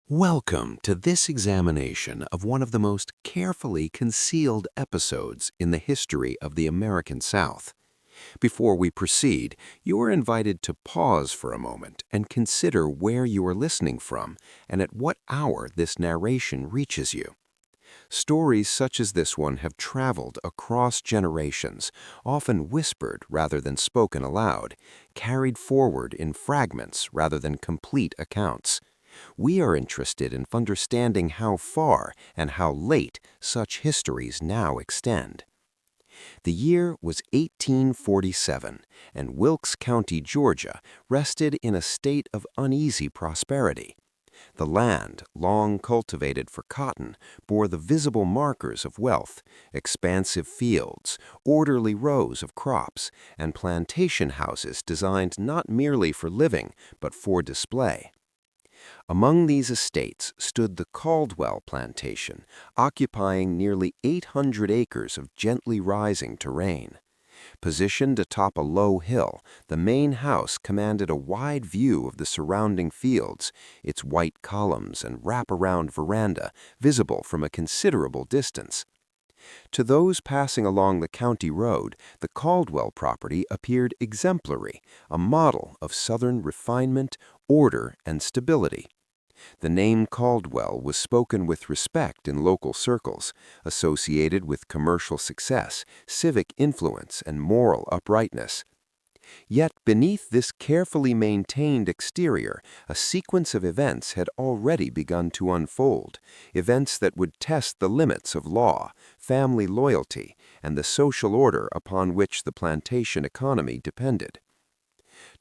Welcome to this examination of one of the most carefully concealed episodes in the history of the American South. Before we proceed, you are invited to pause for a moment and consider where you are listening from and at what hour this narration reaches you. Stories such as this one have traveled across generations, often whispered rather than spoken aloud, carried forward in fragments rather than complete accounts. We are interested in understanding how far and how late such histories now extend. The year was 1847, and Wilkes County, Georgia, rested in a state of uneasy prosperity. The land, long cultivated for cotton, bore the visible markers of wealth: expansive fields, orderly rows of crops, and plantation houses designed not merely for living, but for display. Among these estates stood the Caldwell plantation, occupying nearly 800 acres of gently rising terrain. Positioned atop a low hill, the main house commanded a wide view of the surrounding fields, its white columns and wrap-around veranda visible from a considerable distance. To those passing along the county road, the Caldwell property appeared exemplary, a model of Southern refinement, order, and stability. The name Caldwell was spoken with respect in local circles, associated with commercial success, civic influence, and moral uprightness. Yet beneath this carefully maintained exterior, a sequence of events had already begun to unfold, events that would test the limits of law, family loyalty, and the social order upon which the plantation economy depended.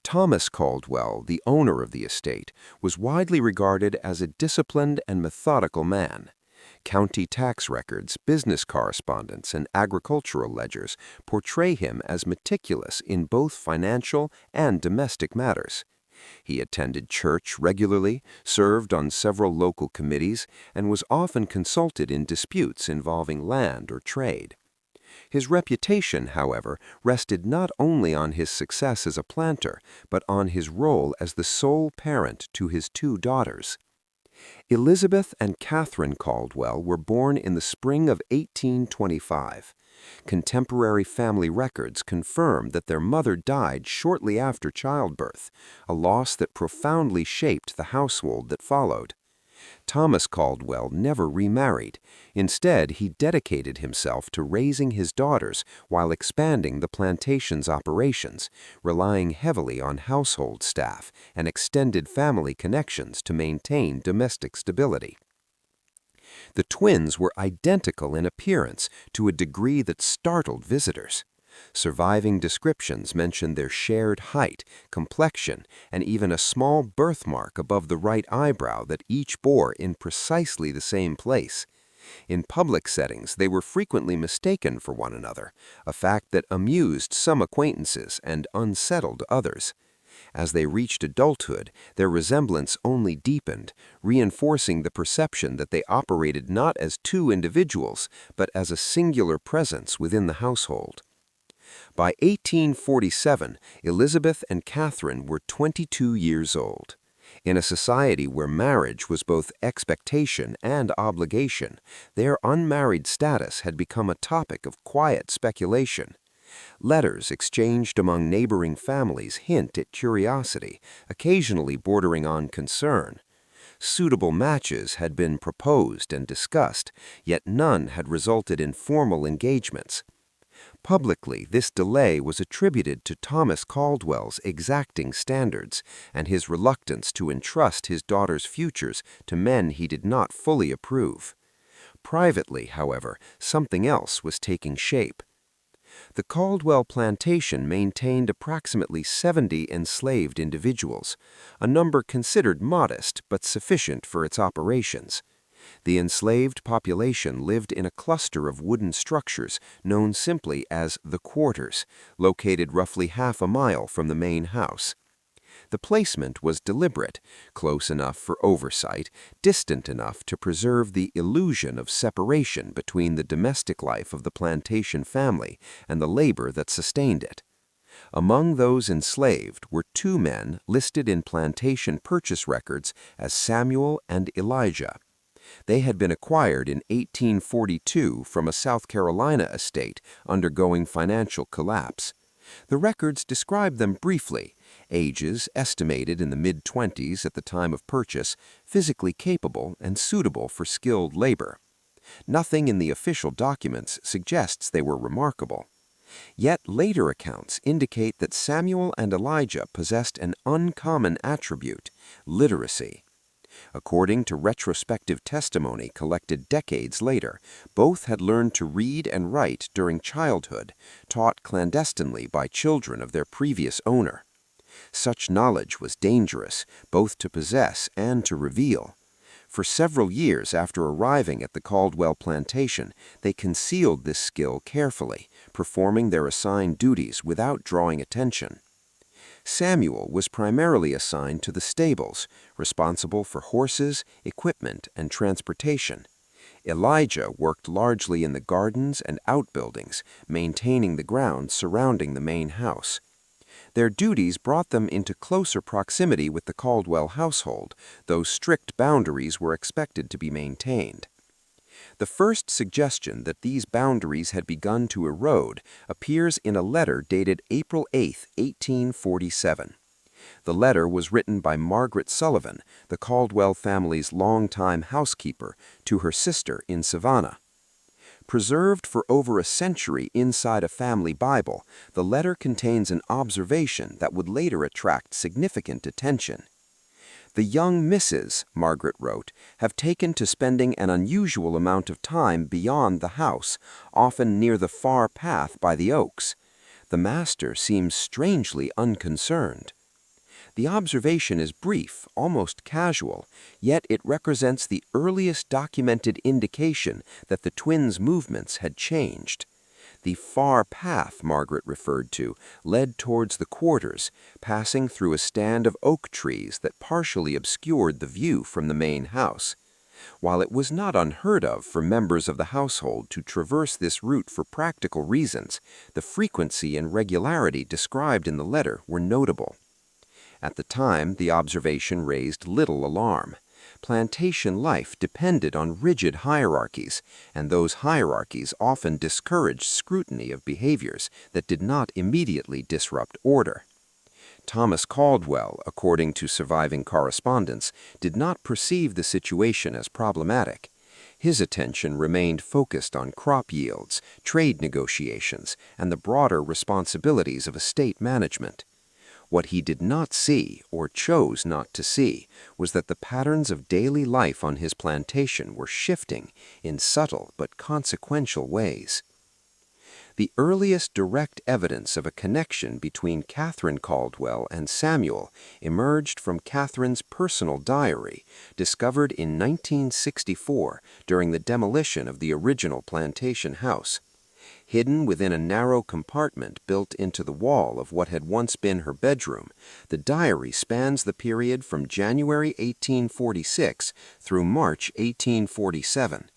Thomas Caldwell, the owner of the estate, was widely regarded as a disciplined and methodical man. County tax records, business correspondence, and agricultural ledgers portray him as meticulous in both financial and domestic matters. He attended church regularly, served on several local committees, and was often consulted in disputes involving land or trade. His reputation, however, rested not only on his success as a planter, but on his role as the sole parent to his two daughters. Elizabeth and Catherine Caldwell were born in the spring of 1825. Contemporary family records confirm that their mother died shortly after childbirth, a loss that profoundly shaped the household that followed. Thomas Caldwell never remarried. Instead, he dedicated himself to raising his daughters while expanding the plantation's operations, relying heavily on household staff and extended family connections to maintain domestic stability. The twins were identical in appearance to a degree that startled visitors. Surviving descriptions mention their shared height, complexion, and even a small birthmark above the right eyebrow that each bore in precisely the same place. In public settings, they were frequently mistaken for one another, a fact that amused some acquaintances and unsettled others. As they reached adulthood, their resemblance only deepened, reinforcing the perception that they operated not as two individuals, but as a singular presence within the household. By 1847, Elizabeth and Catherine were 22 years old. In a society where marriage was both expectation and obligation, their unmarried status had become a topic of quiet speculation. Letters exchanged among neighboring families hint at curiosity, occasionally bordering on concern. Suitable matches had been proposed and discussed, yet none had resulted in formal engagements. Publicly, this delay was attributed to Thomas Caldwell's exacting standards and his reluctance to entrust his daughters' futures to men he did not fully approve. Privately, however, something else was taking shape. The Caldwell plantation maintained approximately 70 enslaved individuals, a number considered modest but sufficient for its operations. The enslaved population lived in a cluster of wooden structures known simply as the quarters, located roughly half a mile from the main house. The placement was deliberate, close enough for oversight, distant enough to preserve the illusion of separation between the domestic life of the plantation family and the labor that sustained it. Among those enslaved were two men listed in plantation purchase records as Samuel and Elijah. They had been acquired in 1842 from a South Carolina estate undergoing financial collapse. The records describe them briefly: ages estimated in the mid-20s at the time of purchase, physically capable and suitable for skilled labor. Nothing in the official documents suggests they were remarkable. Yet later accounts indicate that Samuel and Elijah possessed an uncommon attribute: literacy. According to retrospective testimony collected decades later, both had learned to read and write during childhood, taught clandestinely by children of their previous owner. Such knowledge was dangerous, both to possess and to reveal. For several years after arriving at the Caldwell plantation, they concealed this skill carefully, performing their assigned duties without drawing attention. Samuel was primarily assigned to the stables, responsible for horses, equipment, and transportation. Elijah worked largely in the gardens and outbuildings, maintaining the grounds surrounding the main house. Their duties brought them into closer proximity with the Caldwell household, though strict boundaries were expected to be maintained. The first suggestion that these boundaries had begun to erode appears in a letter dated April 8, 1847. The letter was written by Margaret Sullivan, the Caldwell family's longtime housekeeper, to her sister in Savannah. Preserved for over a century inside a family Bible, the letter contains an observation that would later attract significant attention. "The young misses," Margaret wrote, "have taken to spending an unusual amount of time beyond the house, often near the far path by the oaks. The master seems strangely unconcerned." The observation is brief, almost casual, yet it represents the earliest documented indication that the twins' movements had changed. The far path Margaret referred to led towards the quarters, passing through a stand of oak trees that partially obscured the view from the main house. While it was not unheard of for members of the household to traverse this route for practical reasons, the frequency and regularity described in the letter were notable. At the time, the observation raised little alarm. Plantation life depended on rigid hierarchies, and those hierarchies often discouraged scrutiny of behaviors that did not immediately disrupt order. Thomas Caldwell, according to surviving correspondence, did not perceive the situation as problematic. His attention remained focused on crop yields, trade negotiations, and the broader responsibilities of estate management. What he did not see, or chose not to see, was that the patterns of daily life on his plantation were shifting in subtle but consequential ways. The earliest direct evidence of a connection between Catherine Caldwell and Samuel emerged from Catherine's personal diary, discovered in 1964 during the demolition of the original plantation house. Hidden within a narrow compartment built into the wall of what had once been her bedroom, the diary spans the period from January 1846 through March 1847.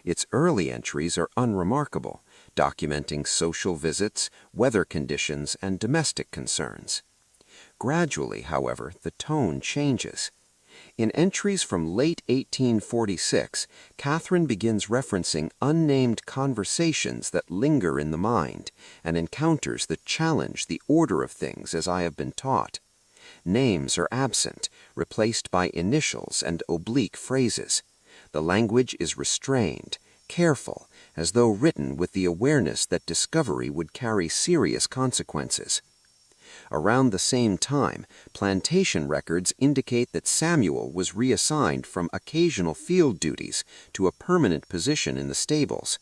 Its early entries are unremarkable, documenting social visits, weather conditions, and domestic concerns. Gradually, however, the tone changes. In entries from late 1846, Catherine begins referencing unnamed conversations that linger in the mind and encounters that challenge the order of things as I have been taught. Names are absent, replaced by initials and oblique phrases. The language is restrained, careful, as though written with the awareness that discovery would carry serious consequences. Around the same time, plantation records indicate that Samuel was reassigned from occasional field duties to a permanent position in the stables.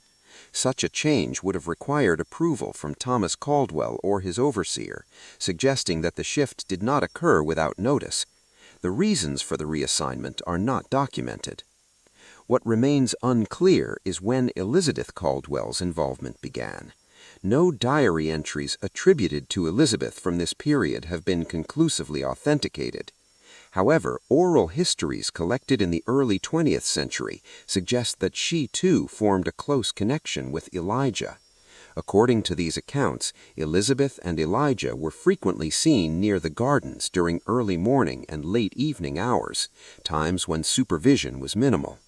Such a change would have required approval from Thomas Caldwell or his overseer, suggesting that the shift did not occur without notice. The reasons for the reassignment are not documented. What remains unclear is when Elizabeth Caldwell's involvement began. No diary entries attributed to Elizabeth from this period have been conclusively authenticated. However, oral histories collected in the early 20th century suggest that she too formed a close connection with Elijah. According to these accounts, Elizabeth and Elijah were frequently seen near the gardens during early morning and late evening hours, times when supervision was minimal.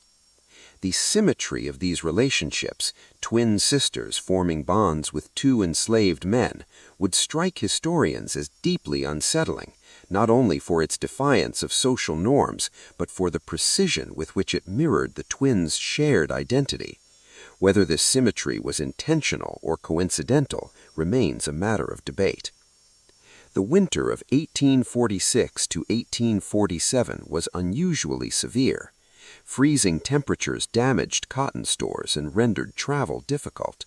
The symmetry of these relationships, twin sisters forming bonds with two enslaved men, would strike historians as deeply unsettling, not only for its defiance of social norms, but for the precision with which it mirrored the twins' shared identity. Whether this symmetry was intentional or coincidental remains a matter of debate. The winter of 1846 to 1847 was unusually severe. Freezing temperatures damaged cotton stores and rendered travel difficult.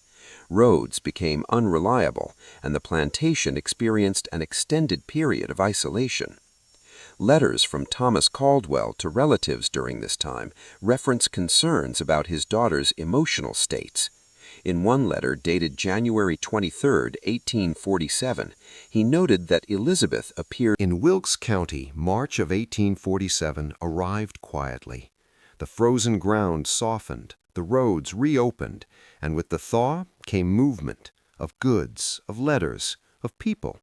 Roads became unreliable, and the plantation experienced an extended period of isolation. Letters from Thomas Caldwell to relatives during this time reference concerns about his daughter's emotional states. In one letter dated January 23, 1847, he noted that Elizabeth appeared in Wilkes County. March of 1847 arrived quietly. The frozen ground softened, the roads reopened, and with the thaw came movement of goods, of letters, of people.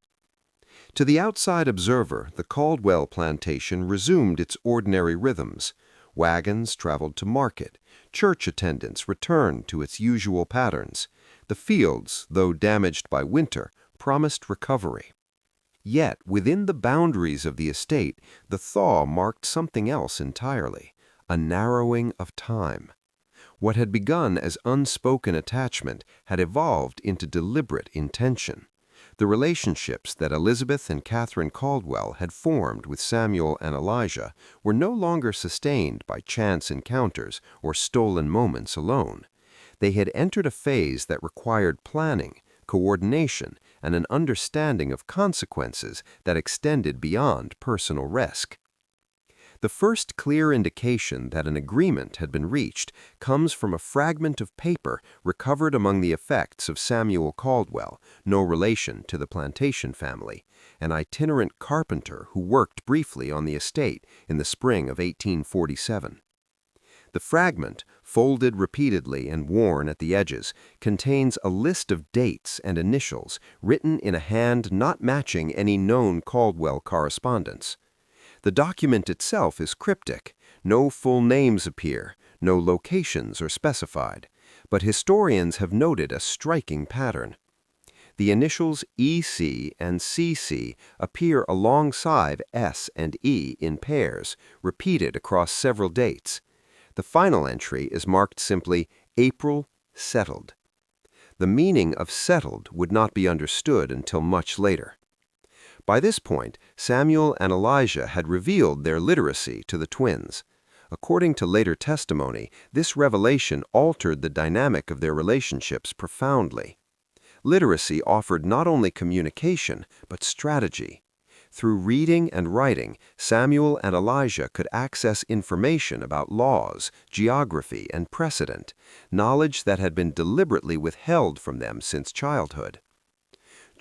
To the outside observer, the Caldwell plantation resumed its ordinary rhythms. Wagons traveled to market. Church attendance returned to its usual patterns. The fields, though damaged by winter, promised recovery. Yet, within the boundaries of the estate, the thaw marked something else entirely, a narrowing of time. What had begun as unspoken attachment had evolved into deliberate intention. The relationships that Elizabeth and Catherine Caldwell had formed with Samuel and Elijah were no longer sustained by chance encounters or stolen moments alone. They had entered a phase that required planning, coordination, and an understanding of consequences that extended beyond personal risk. The first clear indication that an agreement had been reached comes from a fragment of paper recovered among the effects of Samuel Caldwell, no relation to the plantation family, an itinerant carpenter who worked briefly on the estate in the spring of 1847. The fragment, folded repeatedly and worn at the edges, contains a list of dates and initials written in a hand not matching any known Caldwell correspondence. The document itself is cryptic. No full names appear, no locations are specified, but historians have noted a striking pattern. The initials EC and CC appear alongside S and E in pairs, repeated across several dates. The final entry is marked simply April settled. The meaning of settled would not be understood until much later. By this point, Samuel and Elijah had revealed their literacy to the twins. According to later testimony, this revelation altered the dynamic of their relationships profoundly. Literacy offered not only communication, but strategy. Through reading and writing, Samuel and Elijah could access information about laws, geography, and precedent, knowledge that had been deliberately withheld from them since childhood.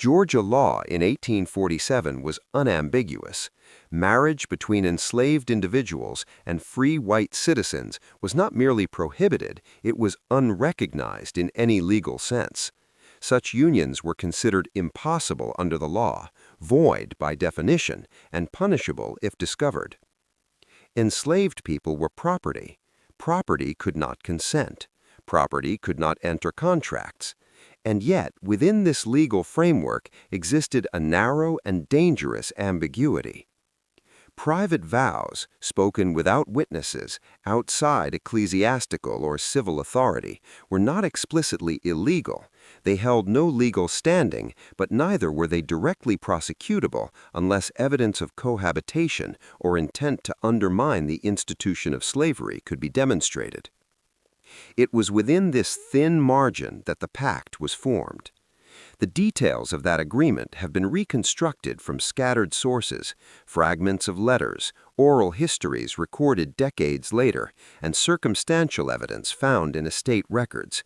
Georgia law in 1847 was unambiguous. Marriage between enslaved individuals and free white citizens was not merely prohibited, it was unrecognized in any legal sense. Such unions were considered impossible under the law, void by definition, and punishable if discovered. Enslaved people were property. Property could not consent. Property could not enter contracts. And yet, within this legal framework existed a narrow and dangerous ambiguity. Private vows, spoken without witnesses, outside ecclesiastical or civil authority, were not explicitly illegal. They held no legal standing, but neither were they directly prosecutable unless evidence of cohabitation or intent to undermine the institution of slavery could be demonstrated. It was within this thin margin that the Pact was formed. The details of that agreement have been reconstructed from scattered sources, fragments of letters, oral histories recorded decades later, and circumstantial evidence found in estate records.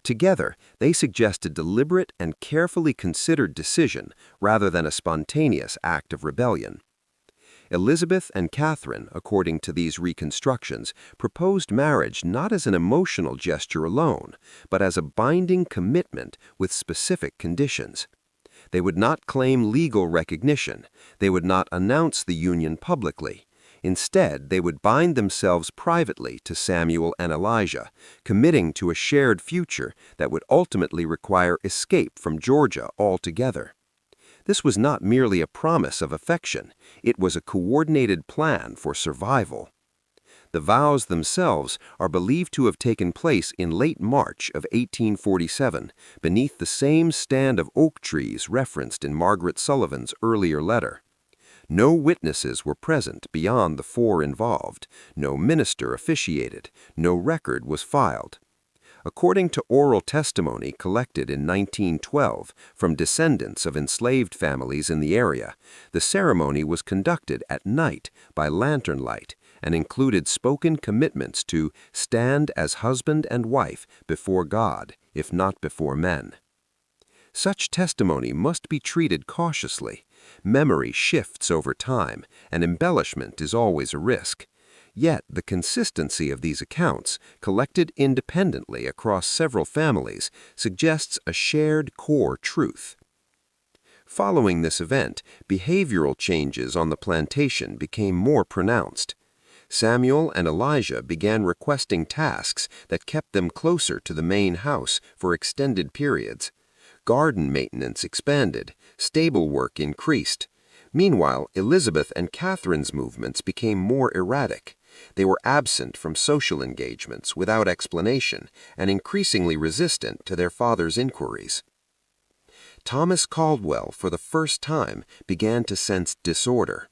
Together, they suggest a deliberate and carefully considered decision rather than a spontaneous act of rebellion. Elizabeth and Catherine, according to these reconstructions, proposed marriage not as an emotional gesture alone, but as a binding commitment with specific conditions. They would not claim legal recognition. They would not announce the union publicly. Instead, they would bind themselves privately to Samuel and Elijah, committing to a shared future that would ultimately require escape from Georgia altogether. This was not merely a promise of affection, it was a coordinated plan for survival. The vows themselves are believed to have taken place in late March of 1847, beneath the same stand of oak trees referenced in Margaret Sullivan's earlier letter. No witnesses were present beyond the four involved, no minister officiated, no record was filed. According to oral testimony collected in 1912 from descendants of enslaved families in the area, the ceremony was conducted at night by lantern light and included spoken commitments to stand as husband and wife before God, if not before men. Such testimony must be treated cautiously. Memory shifts over time, and embellishment is always a risk. Yet the consistency of these accounts, collected independently across several families, suggests a shared core truth. Following this event, behavioral changes on the plantation became more pronounced. Samuel and Elijah began requesting tasks that kept them closer to the main house for extended periods. Garden maintenance expanded, stable work increased. Meanwhile, Elizabeth and Catherine's movements became more erratic. They were absent from social engagements without explanation and increasingly resistant to their father's inquiries. Thomas Caldwell, for the first time, began to sense disorder.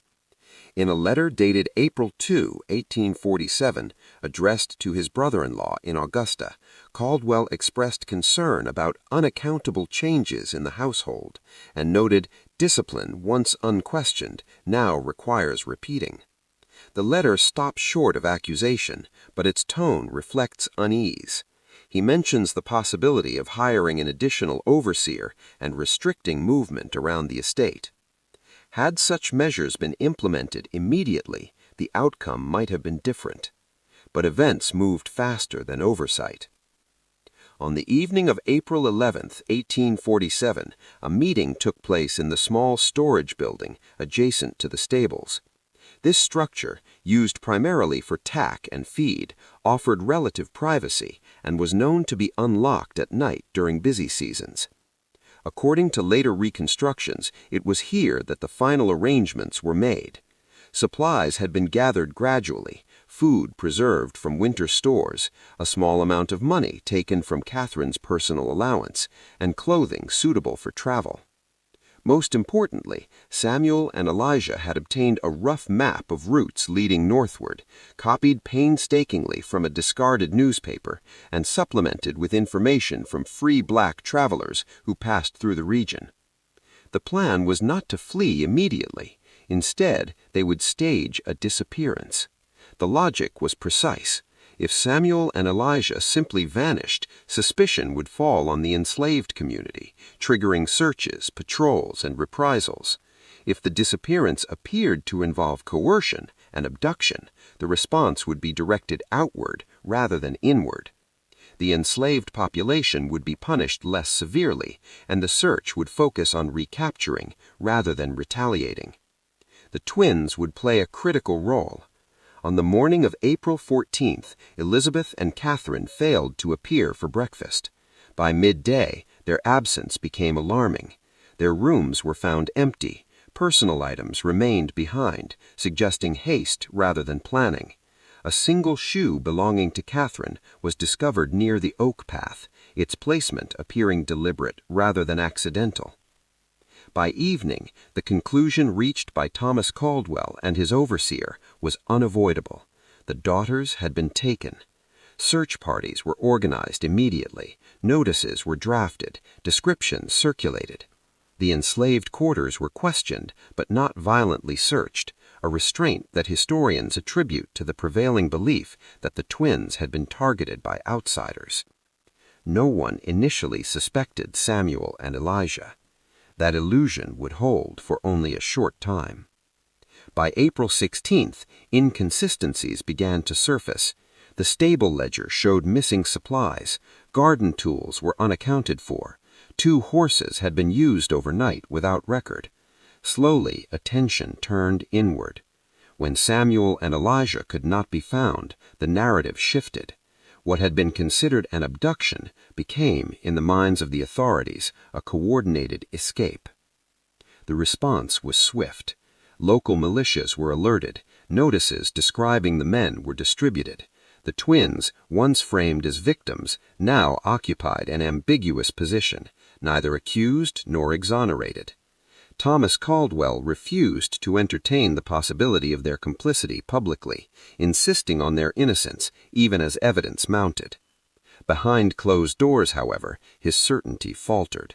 In a letter dated April 2, 1847, addressed to his brother-in-law in Augusta, Caldwell expressed concern about unaccountable changes in the household and noted, "Discipline, once unquestioned, now requires repeating." The letter stops short of accusation, but its tone reflects unease. He mentions the possibility of hiring an additional overseer and restricting movement around the estate. Had such measures been implemented immediately, the outcome might have been different. But events moved faster than oversight. On the evening of April 11, 1847, a meeting took place in the small storage building adjacent to the stables. This structure, used primarily for tack and feed, offered relative privacy and was known to be unlocked at night during busy seasons. According to later reconstructions, it was here that the final arrangements were made. Supplies had been gathered gradually, food preserved from winter stores, a small amount of money taken from Catherine's personal allowance, and clothing suitable for travel. Most importantly, Samuel and Elijah had obtained a rough map of routes leading northward, copied painstakingly from a discarded newspaper, and supplemented with information from free black travelers who passed through the region. The plan was not to flee immediately. Instead, they would stage a disappearance. The logic was precise. If Samuel and Elijah simply vanished, suspicion would fall on the enslaved community, triggering searches, patrols, and reprisals. If the disappearance appeared to involve coercion and abduction, the response would be directed outward rather than inward. The enslaved population would be punished less severely, and the search would focus on recapturing rather than retaliating. The twins would play a critical role. On the morning of April 14th, Elizabeth and Catherine failed to appear for breakfast. By midday, their absence became alarming. Their rooms were found empty. Personal items remained behind, suggesting haste rather than planning. A single shoe belonging to Catherine was discovered near the oak path, its placement appearing deliberate rather than accidental. By evening, the conclusion reached by Thomas Caldwell and his overseer was unavoidable. The daughters had been taken. Search parties were organized immediately. Notices were drafted. Descriptions circulated. The enslaved quarters were questioned, but not violently searched, a restraint that historians attribute to the prevailing belief that the twins had been targeted by outsiders. No one initially suspected Samuel and Elijah. That illusion would hold for only a short time. By April 16th, inconsistencies began to surface. The stable ledger showed missing supplies. Garden tools were unaccounted for. 2 horses had been used overnight without record. Slowly, attention turned inward. When Samuel and Elijah could not be found, the narrative shifted. What had been considered an abduction became, in the minds of the authorities, a coordinated escape. The response was swift. Local militias were alerted. Notices describing the men were distributed. The twins, once framed as victims, now occupied an ambiguous position, neither accused nor exonerated. Thomas Caldwell refused to entertain the possibility of their complicity publicly, insisting on their innocence even as evidence mounted. Behind closed doors, however, his certainty faltered.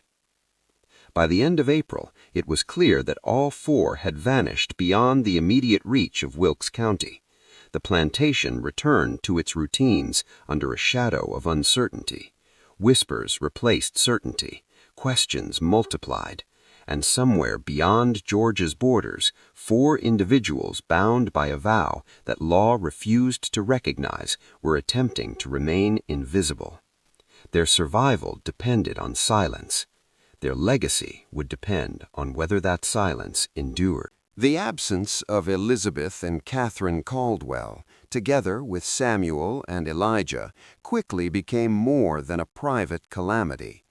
By the end of April, it was clear that all 4 had vanished beyond the immediate reach of Wilkes County. The plantation returned to its routines under a shadow of uncertainty. Whispers replaced certainty. Questions multiplied. And somewhere beyond Georgia's borders, 4 individuals bound by a vow that law refused to recognize were attempting to remain invisible. Their survival depended on silence. Their legacy would depend on whether that silence endured. The absence of Elizabeth and Catherine Caldwell, together with Samuel and Elijah, quickly became more than a private calamity.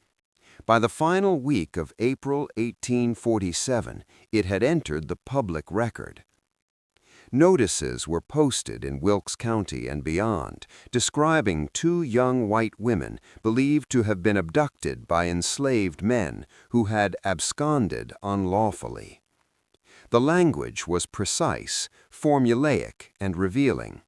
By the final week of April 1847, it had entered the public record. Notices were posted in Wilkes County and beyond, describing 2 young white women believed to have been abducted by enslaved men who had absconded unlawfully. The language was precise, formulaic, and revealing.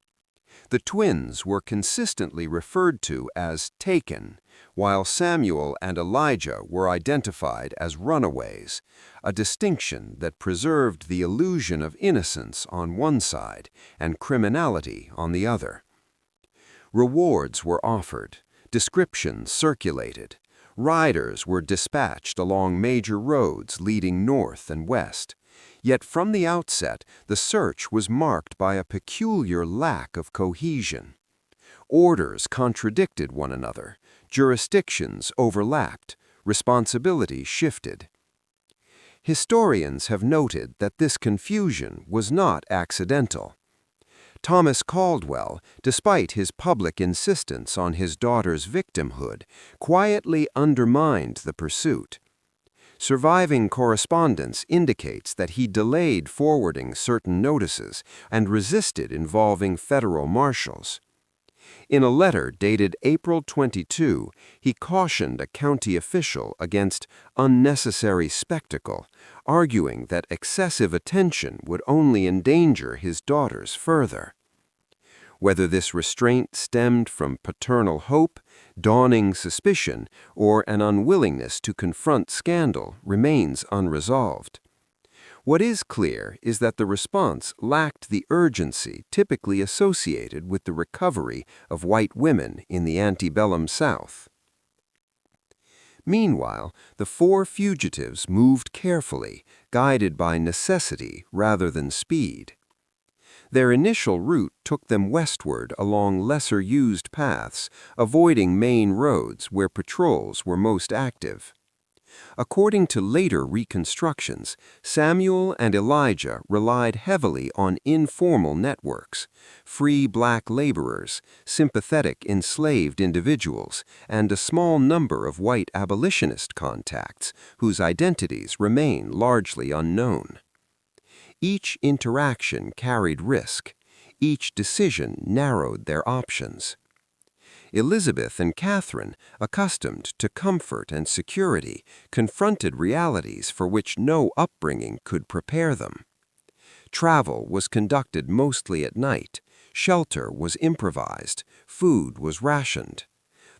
The twins were consistently referred to as taken, while Samuel and Elijah were identified as runaways, a distinction that preserved the illusion of innocence on one side and criminality on the other. Rewards were offered, descriptions circulated, riders were dispatched along major roads leading north and west. Yet from the outset, the search was marked by a peculiar lack of cohesion. Orders contradicted one another, jurisdictions overlapped, responsibility shifted. Historians have noted that this confusion was not accidental. Thomas Caldwell, despite his public insistence on his daughter's victimhood, quietly undermined the pursuit. Surviving correspondence indicates that he delayed forwarding certain notices and resisted involving federal marshals. In a letter dated April 22, he cautioned a county official against unnecessary spectacle, arguing that excessive attention would only endanger his daughters further. Whether this restraint stemmed from paternal hope, dawning suspicion, or an unwillingness to confront scandal remains unresolved. What is clear is that the response lacked the urgency typically associated with the recovery of white women in the antebellum South. Meanwhile, the 4 fugitives moved carefully, guided by necessity rather than speed. Their initial route took them westward along lesser-used paths, avoiding main roads where patrols were most active. According to later reconstructions, Samuel and Elijah relied heavily on informal networks, free black laborers, sympathetic enslaved individuals, and a small number of white abolitionist contacts whose identities remain largely unknown. Each interaction carried risk. Each decision narrowed their options. Elizabeth and Catherine, accustomed to comfort and security, confronted realities for which no upbringing could prepare them. Travel was conducted mostly at night. Shelter was improvised. Food was rationed.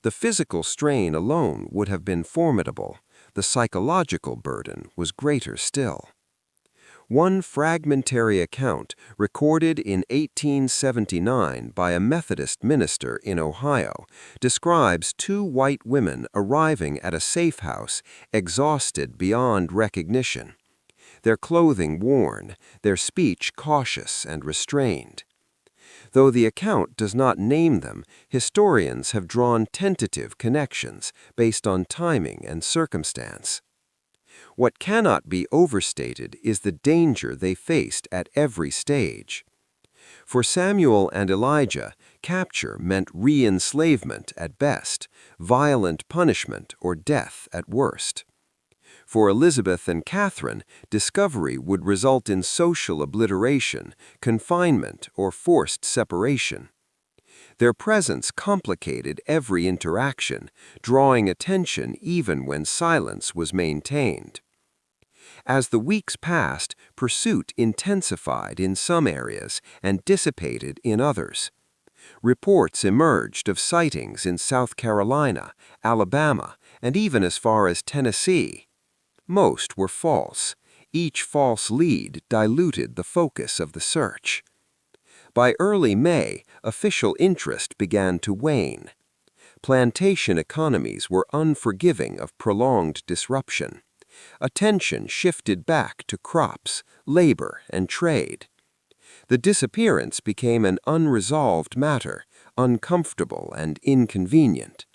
The physical strain alone would have been formidable. The psychological burden was greater still. One fragmentary account, recorded in 1879 by a Methodist minister in Ohio, describes 2 white women arriving at a safe house, exhausted beyond recognition. their clothing worn, their speech cautious and restrained. Though the account does not name them, historians have drawn tentative connections based on timing and circumstance. What cannot be overstated is the danger they faced at every stage. For Samuel and Elijah, capture meant re-enslavement at best, violent punishment or death at worst. For Elizabeth and Catherine, discovery would result in social obliteration, confinement, or forced separation. Their presence complicated every interaction, drawing attention even when silence was maintained. As the weeks passed, pursuit intensified in some areas and dissipated in others. Reports emerged of sightings in South Carolina, Alabama, and even as far as Tennessee. Most were false. Each false lead diluted the focus of the search. By early May, official interest began to wane. Plantation economies were unforgiving of prolonged disruption. Attention shifted back to crops, labor, and trade. The disappearance became an unresolved matter, uncomfortable and inconvenient.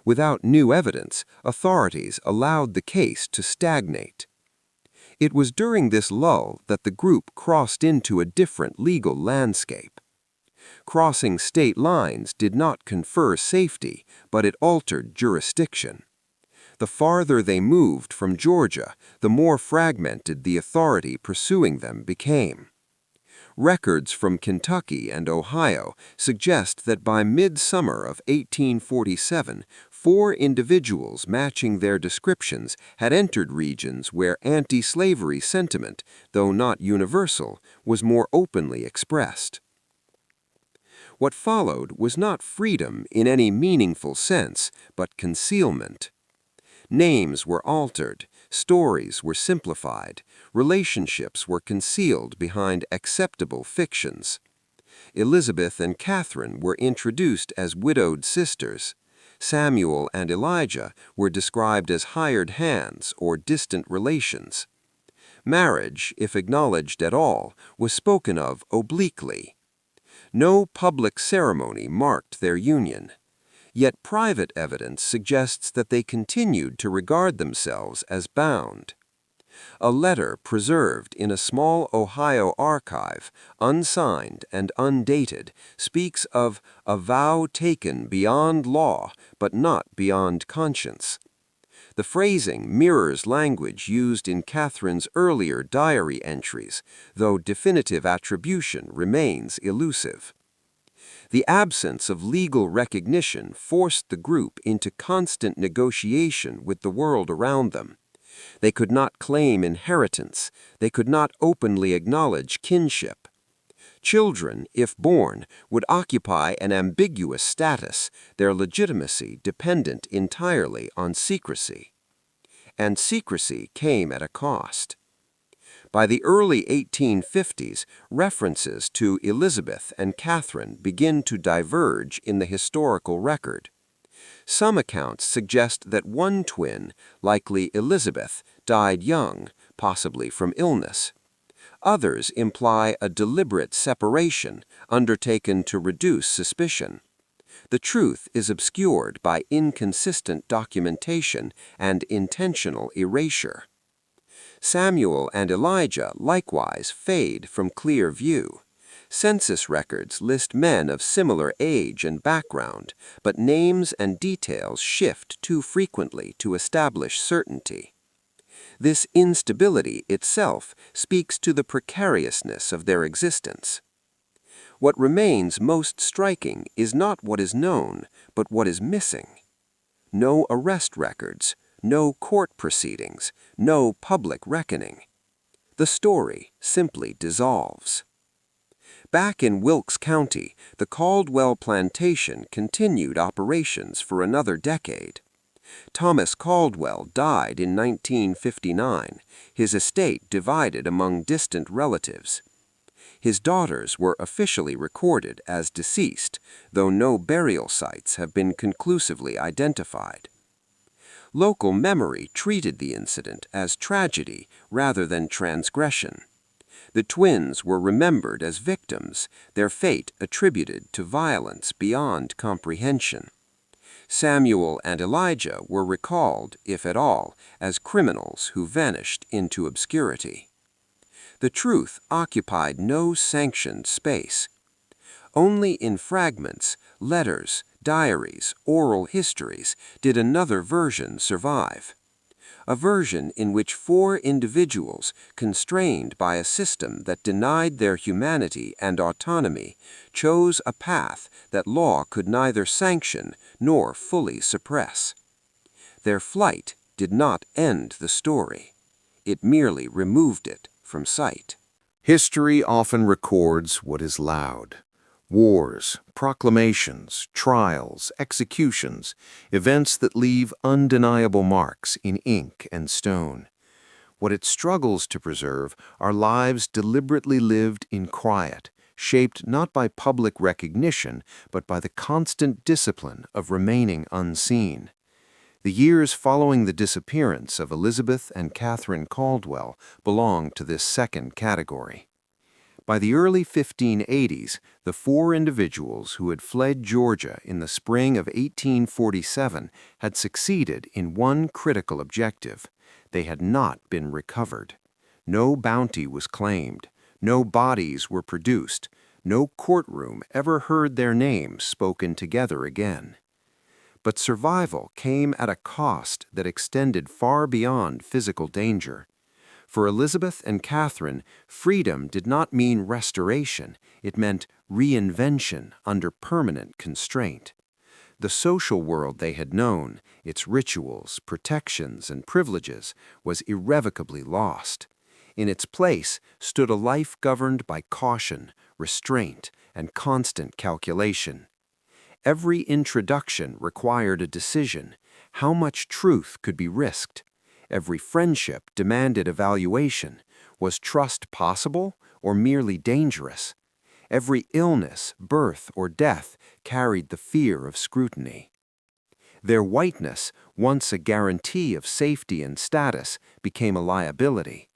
Without new evidence, authorities allowed the case to stagnate. It was during this lull that the group crossed into a different legal landscape. Crossing state lines did not confer safety, but it altered jurisdiction. The farther they moved from Georgia, the more fragmented the authority pursuing them became. Records from Kentucky and Ohio suggest that by midsummer of 1847, 4 individuals matching their descriptions had entered regions where anti-slavery sentiment, though not universal, was more openly expressed. What followed was not freedom in any meaningful sense, but concealment. Names were altered, stories were simplified, relationships were concealed behind acceptable fictions. Elizabeth and Catherine were introduced as widowed sisters. Samuel and Elijah were described as hired hands or distant relations. Marriage, if acknowledged at all, was spoken of obliquely. No public ceremony marked their union. Yet private evidence suggests that they continued to regard themselves as bound. A letter preserved in a small Ohio archive, unsigned and undated, speaks of a vow taken beyond law but not beyond conscience. The phrasing mirrors language used in Catherine's earlier diary entries, though definitive attribution remains elusive. The absence of legal recognition forced the group into constant negotiation with the world around them. They could not claim inheritance. They could not openly acknowledge kinship. Children, if born, would occupy an ambiguous status, their legitimacy dependent entirely on secrecy. And secrecy came at a cost. By the early 1850s, references to Elizabeth and Catherine begin to diverge in the historical record. Some accounts suggest that one twin, likely Elizabeth, died young, possibly from illness. Others imply a deliberate separation undertaken to reduce suspicion. The truth is obscured by inconsistent documentation and intentional erasure. Samuel and Elijah likewise fade from clear view. Census records list men of similar age and background, but names and details shift too frequently to establish certainty. This instability itself speaks to the precariousness of their existence. What remains most striking is not what is known, but what is missing. No arrest records, no court proceedings, no public reckoning. The story simply dissolves. Back in Wilkes County, the Caldwell plantation continued operations for another decade. Thomas Caldwell died in 1959, his estate divided among distant relatives. His daughters were officially recorded as deceased, though no burial sites have been conclusively identified. Local memory treated the incident as tragedy rather than transgression. The twins were remembered as victims, their fate attributed to violence beyond comprehension. Samuel and Elijah were recalled, if at all, as criminals who vanished into obscurity. The truth occupied no sanctioned space. Only in fragments, letters, diaries, oral histories did another version survive. A version in which 4 individuals, constrained by a system that denied their humanity and autonomy, chose a path that law could neither sanction nor fully suppress. Their flight did not end the story. It merely removed it from sight. History often records what is loud. Wars, proclamations, trials, executions, events that leave undeniable marks in ink and stone. What it struggles to preserve are lives deliberately lived in quiet, shaped not by public recognition, but by the constant discipline of remaining unseen. The years following the disappearance of Elizabeth and Catherine Caldwell belong to this second category. By the early 1580s, the 4 individuals who had fled Georgia in the spring of 1847 had succeeded in one critical objective. They had not been recovered. No bounty was claimed. No bodies were produced. No courtroom ever heard their names spoken together again. But survival came at a cost that extended far beyond physical danger. For Elizabeth and Catherine, freedom did not mean restoration, it meant reinvention under permanent constraint. The social world they had known, its rituals, protections, and privileges, was irrevocably lost. In its place stood a life governed by caution, restraint, and constant calculation. Every introduction required a decision. How much truth could be risked? Every friendship demanded evaluation. Was trust possible or merely dangerous? Every illness, birth, or death carried the fear of scrutiny. Their whiteness, once a guarantee of safety and status, became a liability.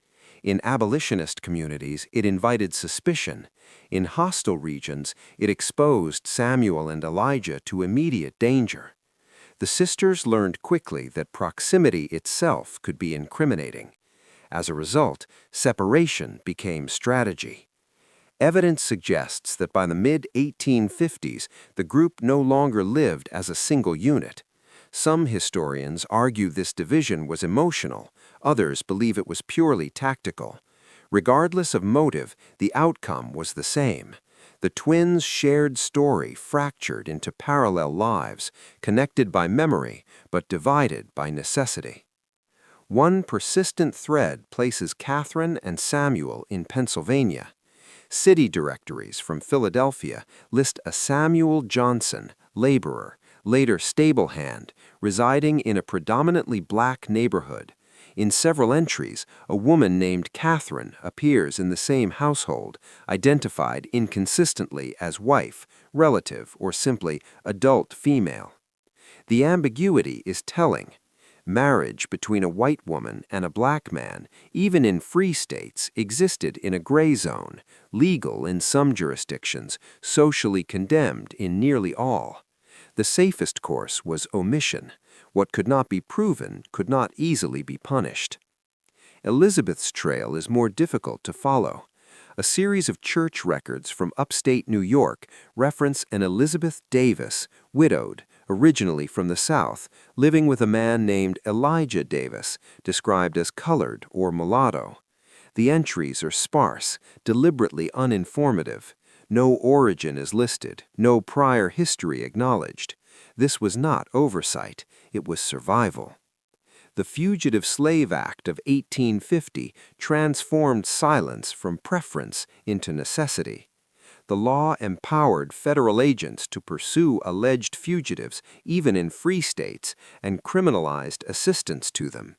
In abolitionist communities, it invited suspicion. In hostile regions, it exposed Samuel and Elijah to immediate danger. The sisters learned quickly that proximity itself could be incriminating. As a result, separation became strategy. Evidence suggests that by the mid-1850s, the group no longer lived as a single unit. Some historians argue this division was emotional, others believe it was purely tactical. Regardless of motive, the outcome was the same. The twins' shared story fractured into parallel lives, connected by memory, but divided by necessity. One persistent thread places Catherine and Samuel in Pennsylvania. City directories from Philadelphia list a Samuel Johnson, laborer, later stable hand, residing in a predominantly black neighborhood. In several entries, a woman named Catherine appears in the same household, identified inconsistently as wife, relative, or simply adult female. The ambiguity is telling. Marriage between a white woman and a black man, even in free states, existed in a gray zone, legal in some jurisdictions, socially condemned in nearly all. The safest course was omission. What could not be proven could not easily be punished. Elizabeth's trail is more difficult to follow. A series of church records from upstate New York reference an Elizabeth Davis, widowed, originally from the South, living with a man named Elijah Davis, described as colored or mulatto. The entries are sparse, deliberately uninformative. No origin is listed, no prior history acknowledged. This was not oversight, it was survival. The Fugitive Slave Act of 1850 transformed silence from preference into necessity. The law empowered federal agents to pursue alleged fugitives, even in free states, and criminalized assistance to them.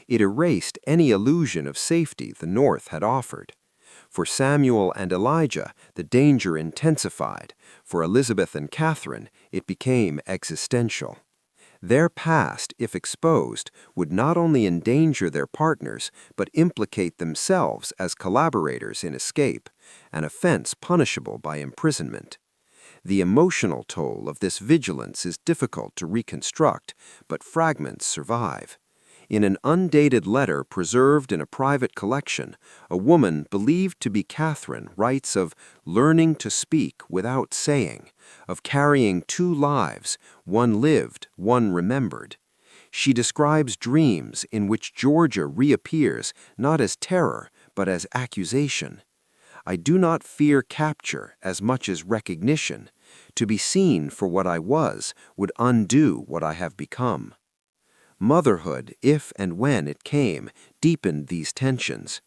It erased any illusion of safety the North had offered. For Samuel and Elijah, the danger intensified. For Elizabeth and Catherine, it became existential. Their past, if exposed, would not only endanger their partners, but implicate themselves as collaborators in escape, an offense punishable by imprisonment. The emotional toll of this vigilance is difficult to reconstruct, but fragments survive. In an undated letter preserved in a private collection, a woman believed to be Catherine writes of learning to speak without saying, of carrying two lives, one lived, one remembered. She describes dreams in which Georgia reappears not as terror, but as accusation. I do not fear capture as much as recognition. To be seen for what I was would undo what I have become. Motherhood, if and when it came, deepened these tensions.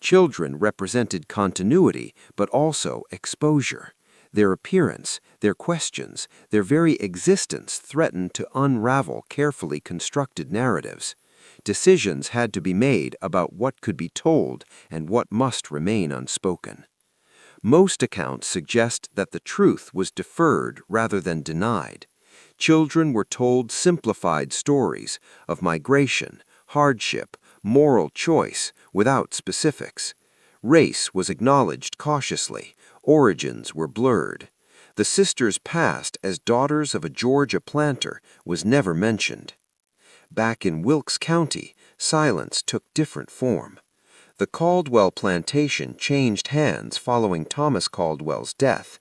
Children represented continuity, but also exposure. Their appearance, their questions, their very existence threatened to unravel carefully constructed narratives. Decisions had to be made about what could be told and what must remain unspoken. Most accounts suggest that the truth was deferred rather than denied. Children were told simplified stories of migration, hardship, moral choice, without specifics. Race was acknowledged cautiously. Origins were blurred. The sisters' past as daughters of a Georgia planter was never mentioned. Back in Wilkes County, silence took different form. The Caldwell plantation changed hands following Thomas Caldwell's death.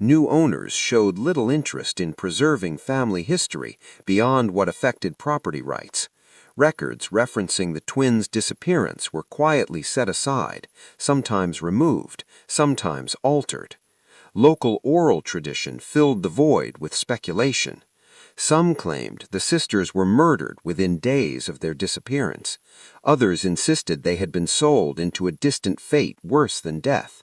New owners showed little interest in preserving family history beyond what affected property rights. Records referencing the twins' disappearance were quietly set aside, sometimes removed, sometimes altered. Local oral tradition filled the void with speculation. Some claimed the sisters were murdered within days of their disappearance. Others insisted they had been sold into a distant fate worse than death.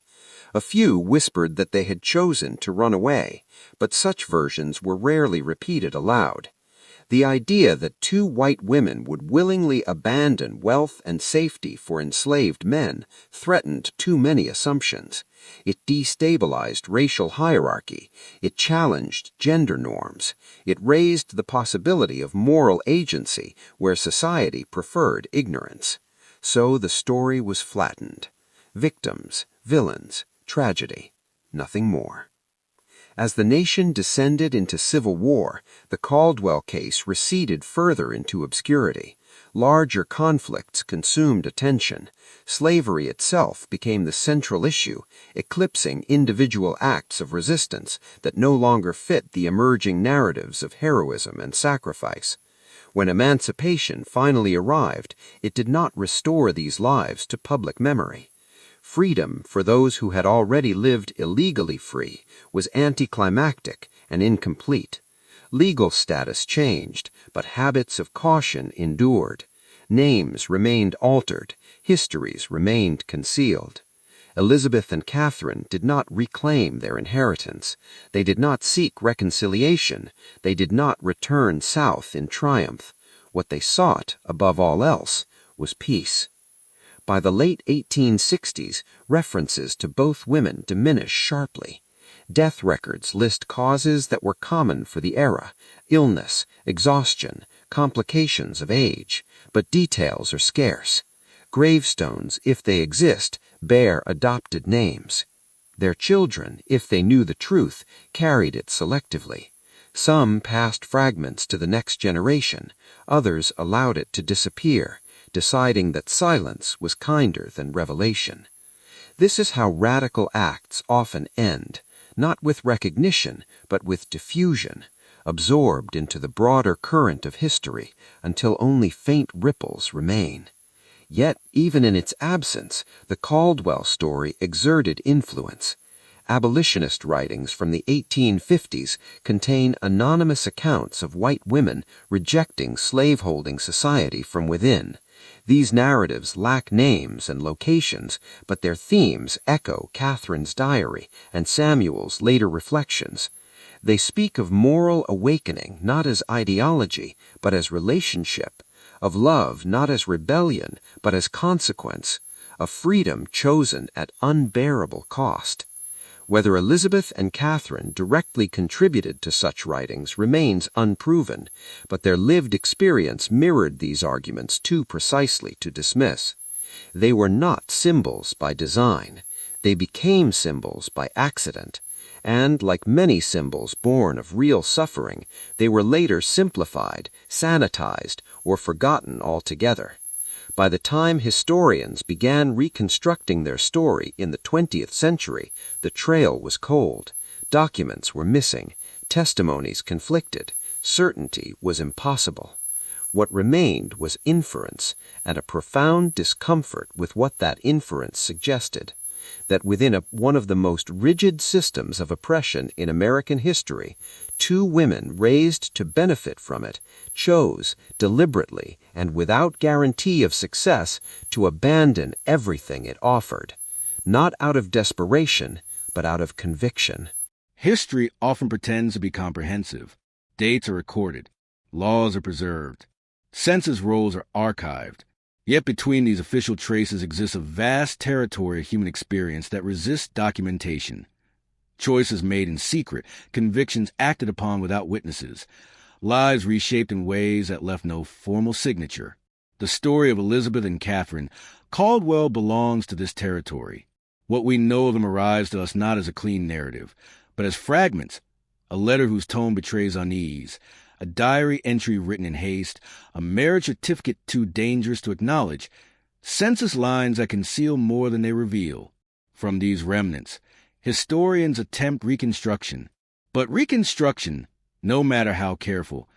A few whispered that they had chosen to run away, but such versions were rarely repeated aloud. The idea that two white women would willingly abandon wealth and safety for enslaved men threatened too many assumptions. It destabilized racial hierarchy. It challenged gender norms. It raised the possibility of moral agency where society preferred ignorance. So the story was flattened. Victims, villains, tragedy, nothing more. As the nation descended into civil war, the Caldwell case receded further into obscurity. Larger conflicts consumed attention. Slavery itself became the central issue, eclipsing individual acts of resistance that no longer fit the emerging narratives of heroism and sacrifice. When emancipation finally arrived, it did not restore these lives to public memory. Freedom for those who had already lived illegally free was anticlimactic and incomplete. Legal status changed, but habits of caution endured. Names remained altered, histories remained concealed. Elizabeth and Catherine did not reclaim their inheritance. They did not seek reconciliation. They did not return south in triumph. What they sought, above all else, was peace. By the late 1860s, references to both women diminish sharply. Death records list causes that were common for the era: illness, exhaustion, complications of age, but details are scarce. Gravestones, if they exist, bear adopted names. Their children, if they knew the truth, carried it selectively. Some passed fragments to the next generation, others allowed it to disappear, deciding that silence was kinder than revelation. This is how radical acts often end, not with recognition, but with diffusion, absorbed into the broader current of history until only faint ripples remain. Yet, even in its absence, the Caldwell story exerted influence. Abolitionist writings from the 1850s contain anonymous accounts of white women rejecting slaveholding society from within. These narratives lack names and locations, but their themes echo Catherine's diary and Samuel's later reflections. They speak of moral awakening not as ideology, but as relationship, of love not as rebellion, but as consequence, of freedom chosen at unbearable cost. Whether Elizabeth and Catherine directly contributed to such writings remains unproven, but their lived experience mirrored these arguments too precisely to dismiss. They were not symbols by design. They became symbols by accident, and, like many symbols born of real suffering, they were later simplified, sanitized, or forgotten altogether. By the time historians began reconstructing their story in the 20th century, the trail was cold, documents were missing, testimonies conflicted, certainty was impossible. What remained was inference, and a profound discomfort with what that inference suggested, that within one of the most rigid systems of oppression in American history, two women raised to benefit from it chose, deliberately and without guarantee of success, to abandon everything it offered, not out of desperation, but out of conviction. History often pretends to be comprehensive. Dates are recorded. Laws are preserved. Census rolls are archived. Yet between these official traces exists a vast territory of human experience that resists documentation. Choices made in secret, convictions acted upon without witnesses, lives reshaped in ways that left no formal signature. The story of Elizabeth and Catherine Caldwell belongs to this territory. What we know of them arrives to us not as a clean narrative, but as fragments, a letter whose tone betrays unease, a diary entry written in haste, a marriage certificate too dangerous to acknowledge, census lines that conceal more than they reveal. From these remnants, historians attempt reconstruction. But reconstruction, no matter how careful,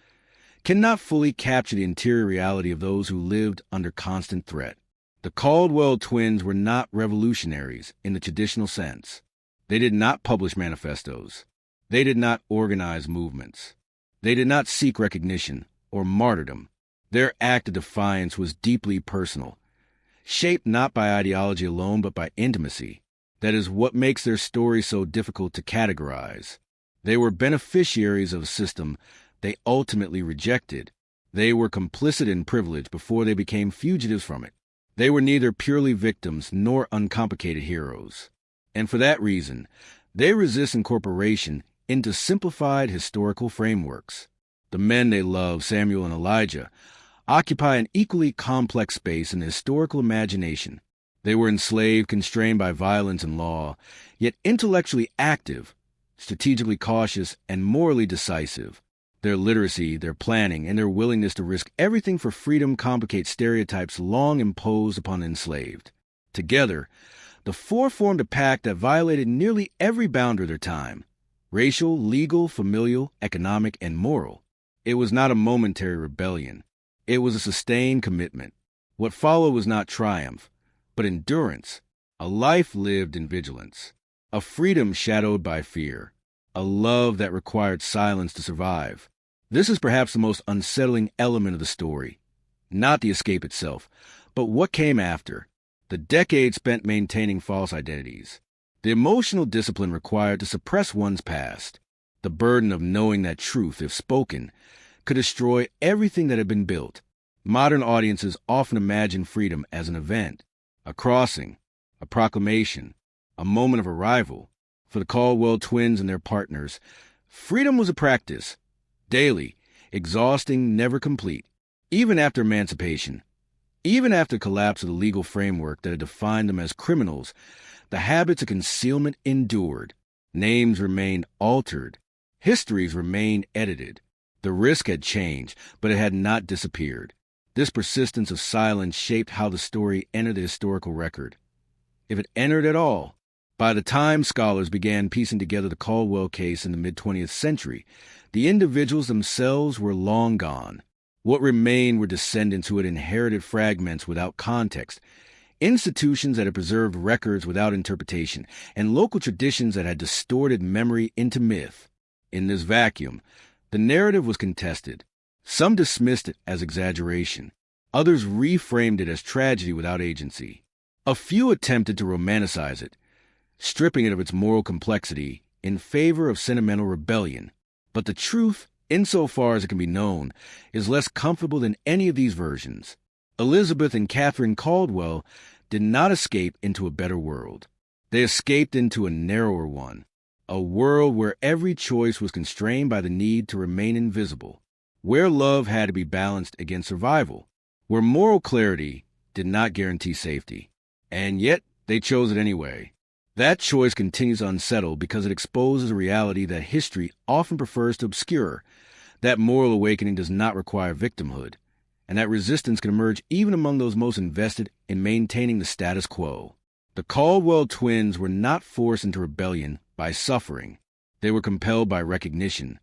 cannot fully capture the interior reality of those who lived under constant threat. The Caldwell twins were not revolutionaries in the traditional sense. They did not publish manifestos. They did not organize movements. They did not seek recognition or martyrdom. Their act of defiance was deeply personal, shaped not by ideology alone but by intimacy. That is what makes their story so difficult to categorize. They were beneficiaries of a system they ultimately rejected. They were complicit in privilege before they became fugitives from it. They were neither purely victims nor uncomplicated heroes. And for that reason, they resist incorporation into simplified historical frameworks. The men they love, Samuel and Elijah, occupy an equally complex space in the historical imagination. They were enslaved, constrained by violence and law, yet intellectually active, strategically cautious, and morally decisive. Their literacy, their planning, and their willingness to risk everything for freedom complicate stereotypes long imposed upon the enslaved. Together, the four formed a pact that violated nearly every boundary of their time: racial, legal, familial, economic, and moral. It was not a momentary rebellion. It was a sustained commitment. What followed was not triumph, but endurance, a life lived in vigilance, a freedom shadowed by fear, a love that required silence to survive. This is perhaps the most unsettling element of the story. Not the escape itself, but what came after. The decades spent maintaining false identities. The emotional discipline required to suppress one's past. The burden of knowing that truth, if spoken, could destroy everything that had been built. Modern audiences often imagine freedom as an event, a crossing, a proclamation, a moment of arrival. For the Caldwell twins and their partners, freedom was a practice, daily, exhausting, never complete. Even after emancipation, even after collapse of the legal framework that had defined them as criminals, the habits of concealment endured. Names remained altered. Histories remained edited. The risk had changed, but it had not disappeared. This persistence of silence shaped how the story entered the historical record, if it entered at all. By the time scholars began piecing together the Caldwell case in the mid-20th century, the individuals themselves were long gone. What remained were descendants who had inherited fragments without context, institutions that had preserved records without interpretation, and local traditions that had distorted memory into myth. In this vacuum, the narrative was contested. Some dismissed it as exaggeration. Others reframed it as tragedy without agency. A few attempted to romanticize it, stripping it of its moral complexity in favor of sentimental rebellion. But the truth, insofar as it can be known, is less comfortable than any of these versions. Elizabeth and Catherine Caldwell did not escape into a better world. They escaped into a narrower one, a world where every choice was constrained by the need to remain invisible, where love had to be balanced against survival, where moral clarity did not guarantee safety. And yet, they chose it anyway. That choice continues to unsettle because it exposes a reality that history often prefers to obscure, that moral awakening does not require victimhood, and that resistance can emerge even among those most invested in maintaining the status quo. The Caldwell twins were not forced into rebellion by suffering. They were compelled by recognition,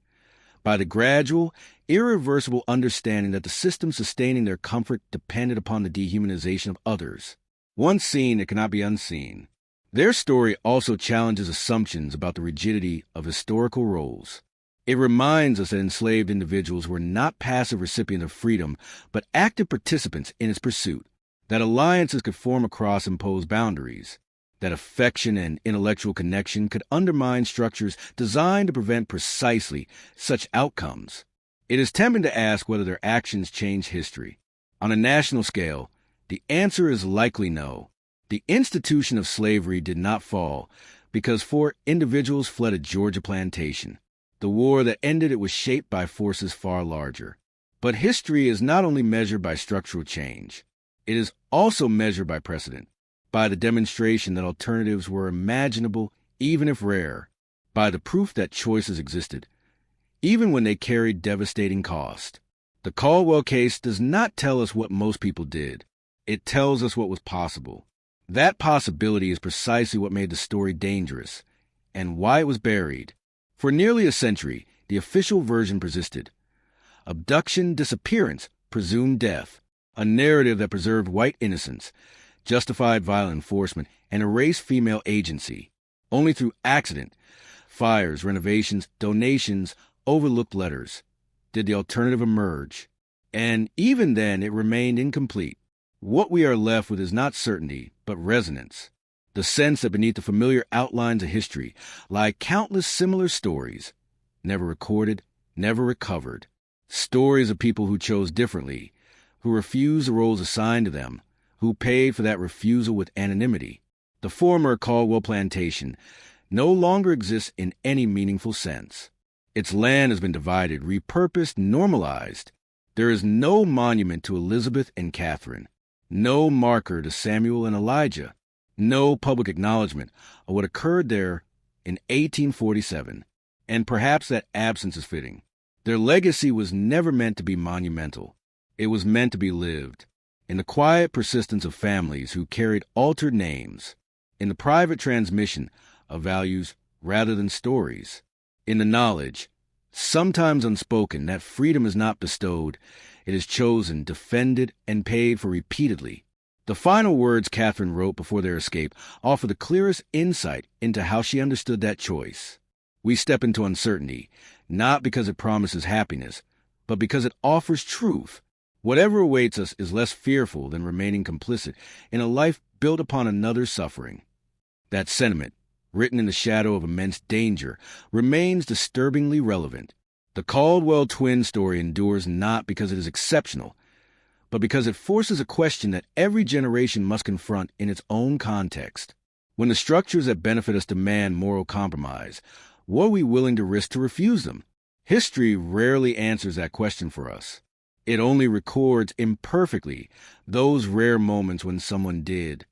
by the gradual, irreversible understanding that the system sustaining their comfort depended upon the dehumanization of others. Once seen, it cannot be unseen. Their story also challenges assumptions about the rigidity of historical roles. It reminds us that enslaved individuals were not passive recipients of freedom, but active participants in its pursuit, that alliances could form across imposed boundaries, that affection and intellectual connection could undermine structures designed to prevent precisely such outcomes. It is tempting to ask whether their actions change history. On a national scale, the answer is likely no. The institution of slavery did not fall because 4 individuals fled a Georgia plantation. The war that ended it was shaped by forces far larger. But history is not only measured by structural change. It is also measured by precedent, by the demonstration that alternatives were imaginable even if rare, by the proof that choices existed, even when they carried devastating cost. The Caldwell case does not tell us what most people did. It tells us what was possible. That possibility is precisely what made the story dangerous, and why it was buried. For nearly a century, the official version persisted. Abduction, disappearance, presumed death, a narrative that preserved white innocence, justified violent enforcement, and erased female agency. Only through accident, fires, renovations, donations, overlooked letters, did the alternative emerge. And even then, it remained incomplete. What we are left with is not certainty, but resonance. The sense that beneath the familiar outlines of history lie countless similar stories, never recorded, never recovered. Stories of people who chose differently, who refused the roles assigned to them, who paid for that refusal with anonymity. The former Caldwell plantation no longer exists in any meaningful sense. Its land has been divided, repurposed, normalized. There is no monument to Elizabeth and Catherine, no marker to Samuel and Elijah, no public acknowledgement of what occurred there in 1847. And perhaps that absence is fitting. Their legacy was never meant to be monumental. It was meant to be lived, in the quiet persistence of families who carried altered names, in the private transmission of values rather than stories, in the knowledge, sometimes unspoken, that freedom is not bestowed, it is chosen, defended, and paid for repeatedly. The final words Catherine wrote before their escape offer the clearest insight into how she understood that choice. We step into uncertainty, not because it promises happiness, but because it offers truth. Whatever awaits us is less fearful than remaining complicit in a life built upon another's suffering. That sentiment, written in the shadow of immense danger, remains disturbingly relevant. The Caldwell twin story endures not because it is exceptional, but because it forces a question that every generation must confront in its own context. When the structures that benefit us demand moral compromise, what are we willing to risk to refuse them? History rarely answers that question for us. It only records imperfectly those rare moments when someone did.